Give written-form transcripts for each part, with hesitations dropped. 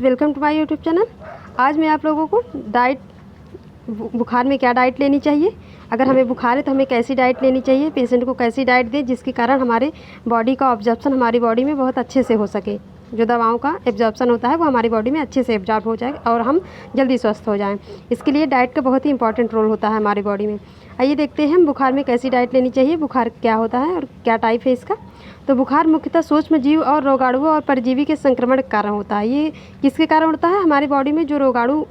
Welcome to my YouTube channel. आज मैं आप लोगों को डाइट, बुखार में क्या डाइट लेनी चाहिए, अगर हमें बुखार है तो हमें कैसी डाइट लेनी चाहिए, पेशेंट को कैसी डाइट दें जिसके कारण हमारे बॉडी का ऑब्जर्प्शन हमारी बॉडी में बहुत अच्छे से हो सके। जो दवाओं का एब्जॉर्प्शन होता है वो हमारी बॉडी में अच्छे से एब्जॉर्ब हो जाए और हम जल्दी स्वस्थ हो जाएं। इसके लिए डाइट का बहुत ही इंपॉर्टेंट रोल होता है हमारी बॉडी में। आइए देखते हैं हम बुखार में कैसी डाइट लेनी चाहिए, बुखार क्या होता है और क्या टाइप है इसका। तो बुखार मुख्यतः सूक्ष्म जीव और रोगाणुओं और परजीवी के संक्रमण के कारण होता है। ये किसके कारण होता है? हमारी बॉडी में जो रोगाणु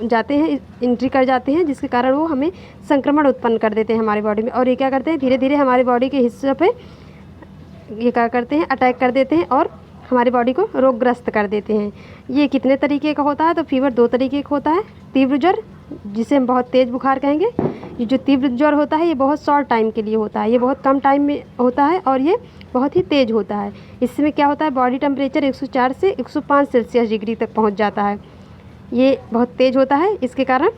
जाते हैं, एंट्री कर जाते हैं, जिसके कारण वो हमें संक्रमण उत्पन्न कर देते हैं हमारी बॉडी में। और ये क्या करते हैं, धीरे धीरे हमारी बॉडी के हिस्से पे ये क्या करते हैं, अटैक कर देते हैं और हमारी बॉडी को रोगग्रस्त कर देते हैं। ये कितने तरीके का होता है? तो फीवर 2 तरीके का होता है। तीव्र ज्वर, जिसे हम बहुत तेज़ बुखार कहेंगे। ये जो तीव्र ज्वर होता है ये बहुत शॉर्ट टाइम के लिए होता है, ये बहुत कम टाइम में होता है और ये बहुत ही तेज़ होता है। इसमें क्या होता है, बॉडी टेम्परेचर 104 से 105 सेल्सियस डिग्री तक पहुंच जाता है। ये बहुत तेज़ होता है, इसके कारण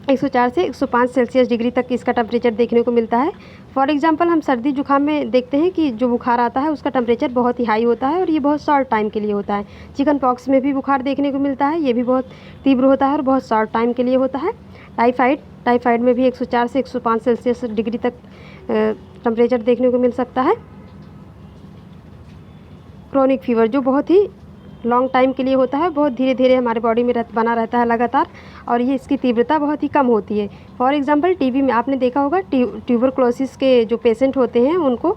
104 से 105 सेल्सियस डिग्री तक इसका टेम्परेचर देखने को मिलता है। फॉर एग्जांपल हम सर्दी जुकाम में देखते हैं कि जो बुखार आता है उसका टेम्परेचर बहुत ही हाई होता है और ये बहुत शॉर्ट टाइम के लिए होता है। चिकन पॉक्स में भी बुखार देखने को मिलता है, ये भी बहुत तीव्र होता है और बहुत शॉर्ट टाइम के लिए होता है। टाइफाइड में भी 104 से 105 सेल्सियस डिग्री तक टेम्परेचर देखने को मिल सकता है। क्रोनिक फीवर जो बहुत ही लॉन्ग टाइम के लिए होता है, बहुत धीरे धीरे हमारे बॉडी में बना रहता है लगातार, और ये इसकी तीव्रता बहुत ही कम होती है। फॉर एग्जांपल टीबी में आपने देखा होगा, ट्यूबरक्लोसिस के जो पेशेंट होते हैं उनको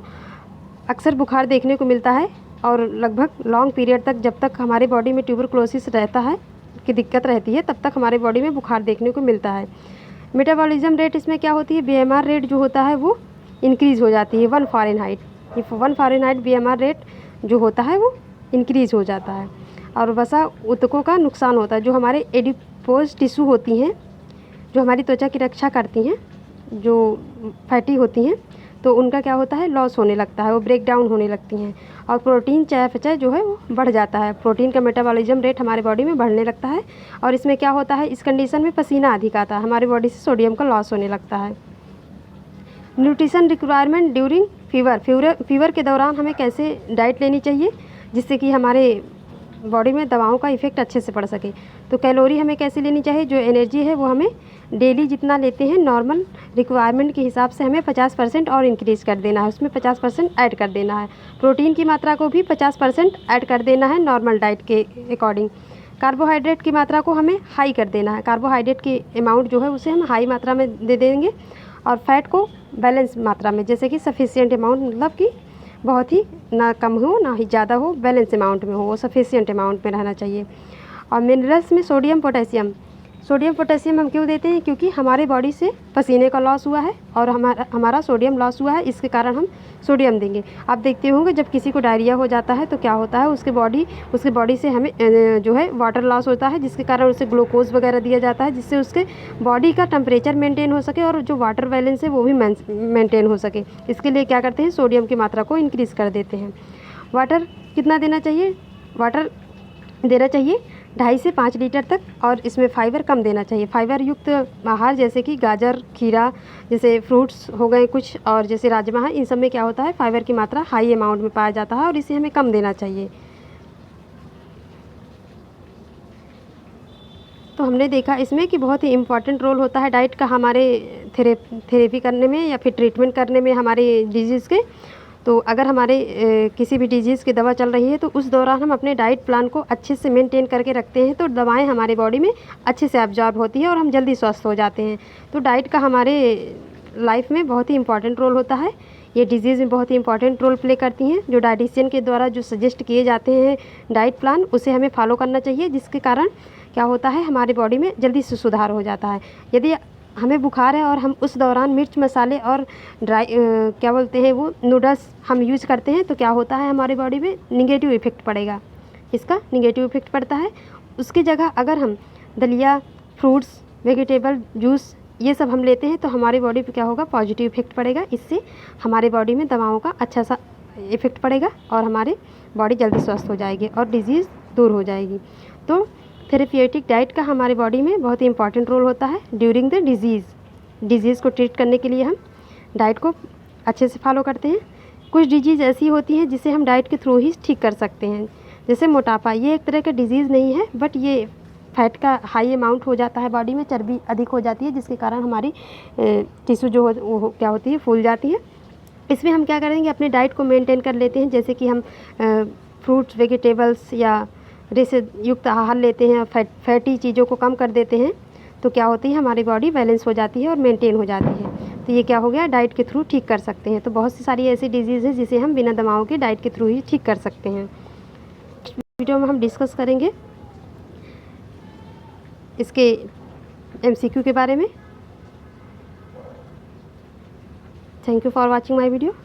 अक्सर बुखार देखने को मिलता है और लगभग लॉन्ग पीरियड तक, जब तक हमारे बॉडी में ट्यूबरक्लोसिस रहता है की दिक्कत रहती है, तब तक हमारे बॉडी में बुखार देखने को मिलता है। मेटाबॉलिज्म रेट इसमें क्या होती है, बीएमआर रेट जो होता है वो इंक्रीज़ हो जाती है 1 फ़ारेनहाइट। ये 1 फ़ारेनहाइट बीएमआर रेट जो होता है वो इंक्रीज़ हो जाता है। और वसा ऊतकों का नुकसान होता है। जो हमारे एडिपोज टिश्यू होती हैं, जो हमारी त्वचा की रक्षा करती हैं, जो फैटी होती हैं, तो उनका क्या होता है, लॉस होने लगता है, वो ब्रेक डाउन होने लगती हैं। और प्रोटीन चयापचय जो है वो बढ़ जाता है, प्रोटीन का मेटाबॉलिज्म रेट हमारे बॉडी में बढ़ने लगता है। और इसमें क्या होता है, इस कंडीशन में पसीना अधिक आता है, हमारी बॉडी से सोडियम का लॉस होने लगता है। न्यूट्रिशन रिक्वायरमेंट ड्यूरिंग फीवर के दौरान हमें कैसे डाइट लेनी चाहिए जिससे कि हमारे बॉडी में दवाओं का इफ़ेक्ट अच्छे से पड़ सके। तो कैलोरी हमें कैसे लेनी चाहिए, जो एनर्जी है वो हमें डेली जितना लेते हैं नॉर्मल रिक्वायरमेंट के हिसाब से हमें 50% और इंक्रीज़ कर देना है, उसमें 50% ऐड कर देना है। प्रोटीन की मात्रा को भी 50% ऐड कर देना है नॉर्मल डाइट के अकॉर्डिंग। कार्बोहाइड्रेट की मात्रा को हमें हाई कर देना है, कार्बोहाइड्रेट की अमाउंट जो है उसे हम हाई मात्रा में दे देंगे। और फैट को बैलेंस मात्रा में, जैसे कि सफिशिएंट अमाउंट, मतलब कि बहुत ही ना कम हो ना ही ज़्यादा हो, बैलेंस अमाउंट में हो, वो सफिशिएंट अमाउंट में रहना चाहिए। और मिनरल्स में सोडियम पोटेशियम हम क्यों देते हैं, क्योंकि हमारे बॉडी से पसीने का लॉस हुआ है और हमारा सोडियम लॉस हुआ है, इसके कारण हम सोडियम देंगे। आप देखते होंगे जब किसी को डायरिया हो जाता है तो क्या होता है, उसके बॉडी से हमें जो है वाटर लॉस होता है, जिसके कारण उसे ग्लूकोज वगैरह दिया जाता है, जिससे उसके बॉडी का टेम्परेचर मेंटेन हो सके और जो वाटर बैलेंस है वो भी मेंटेन हो सके। इसके लिए क्या करते हैं, सोडियम की मात्रा को इंक्रीज़ कर देते हैं। वाटर कितना देना चाहिए, वाटर देना चाहिए 2.5 से 5 लीटर तक। और इसमें फाइबर कम देना चाहिए। फाइबर युक्त आहार जैसे कि गाजर, खीरा जैसे फ्रूट्स हो गए कुछ, और जैसे राजमा है, इन सब में क्या होता है, फाइबर की मात्रा हाई अमाउंट में पाया जाता है और इसे हमें कम देना चाहिए। तो हमने देखा इसमें कि बहुत ही इम्पॉर्टेंट रोल होता है डाइट का हमारे थेरेपी करने में या फिर ट्रीटमेंट करने में हमारे डिजीज़ के। तो अगर हमारे किसी भी डिजीज़ की दवा चल रही है तो उस दौरान हम अपने डाइट प्लान को अच्छे से मेंटेन करके रखते हैं तो दवाएं हमारे बॉडी में अच्छे से एब्जॉर्ब होती है और हम जल्दी स्वस्थ हो जाते हैं। तो डाइट का हमारे लाइफ में बहुत ही इंपॉर्टेंट रोल होता है। ये डिजीज़ में बहुत ही इंपॉर्टेंट रोल प्ले करती हैं। जो डाइटिशियन के द्वारा जो सजेस्ट किए जाते हैं डाइट प्लान, उसे हमें फॉलो करना चाहिए, जिसके कारण क्या होता है, हमारी बॉडी में जल्दी से सुधार हो जाता है। यदि हमें बुखार है और हम उस दौरान मिर्च मसाले और क्या बोलते हैं वो नूडल्स हम यूज़ करते हैं तो क्या होता है, हमारी बॉडी में निगेटिव इफ़ेक्ट पड़ेगा, इसका निगेटिव इफ़ेक्ट पड़ता है। उसकी जगह अगर हम दलिया, फ्रूट्स, वेजिटेबल जूस ये सब हम लेते हैं तो हमारी बॉडी पे क्या होगा, पॉजिटिव इफ़ेक्ट पड़ेगा। इससे हमारे बॉडी में दवाओं का अच्छा सा इफ़ेक्ट पड़ेगा और हमारी बॉडी जल्दी स्वस्थ हो जाएगी और डिजीज़ दूर हो जाएगी। तो थेरेप्यूटिक डाइट का हमारी बॉडी में बहुत ही इंपॉर्टेंट रोल होता है ड्यूरिंग द डिजीज़ को ट्रीट करने के लिए हम डाइट को अच्छे से फॉलो करते हैं। कुछ डिजीज़ ऐसी होती हैं जिसे हम डाइट के थ्रू ही ठीक कर सकते हैं, जैसे मोटापा, ये एक तरह का डिजीज़ नहीं है, बट ये फैट का हाई अमाउंट हो जाता है बॉडी में, चर्बी अधिक हो जाती है, जिसके कारण हमारी टिश्यू जो वो क्या होती है, फूल जाती है। इसमें हम क्या करेंगे, अपने डाइट को मेंटेन कर लेते हैं, जैसे कि हम फ्रूट्स, वेजिटेबल्स या रेसे युक्त आहार लेते हैं, फैटी चीज़ों को कम कर देते हैं, तो क्या होती है, हमारी बॉडी बैलेंस हो जाती है और मेंटेन हो जाती है। तो ये क्या हो गया, डाइट के थ्रू ठीक कर सकते हैं। तो बहुत सी सारी ऐसी डिजीज़ है जिसे हम बिना दवाओं के डाइट के थ्रू ही ठीक कर सकते हैं। वीडियो में हम डिस्कस करेंगे इसके MCQ के बारे में। Thank you for watching my video.